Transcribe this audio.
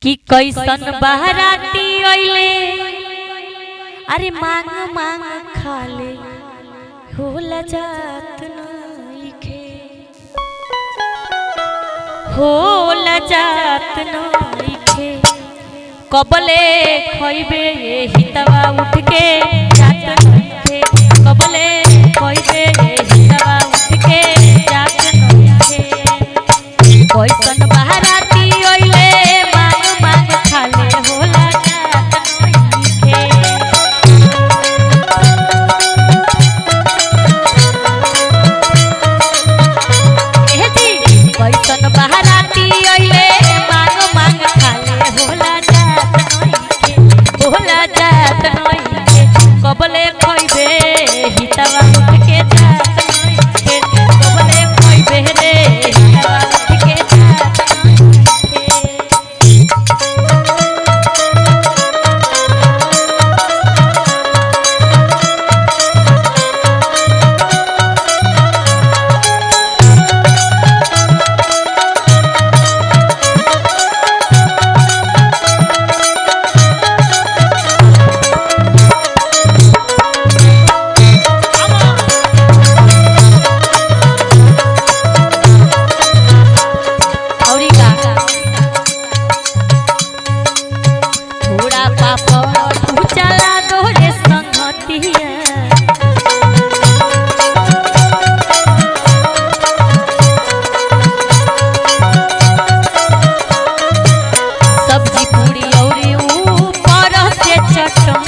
कि कैसन बहराती अइले अरे मांग मांग खाले होला जात नइखे होला जात नइखे कबले खइबे हितवा उठ के जात नइखे कबले खइबे हितवा उठ के जात नइखे कैसन बहराती अइले मांग मांग खाले होला जात नइखे ए जी कैसन बहराती अइले मांग मांग खाले होला जात नइखे कबले खइबे हितवा उठ के जात नइखे कबले खइबे रे हितवा उठ के जात थोड़ा पापड़ तू चला दो रे संगतिया सब्जी पूरी औरी ऊपर से चटनी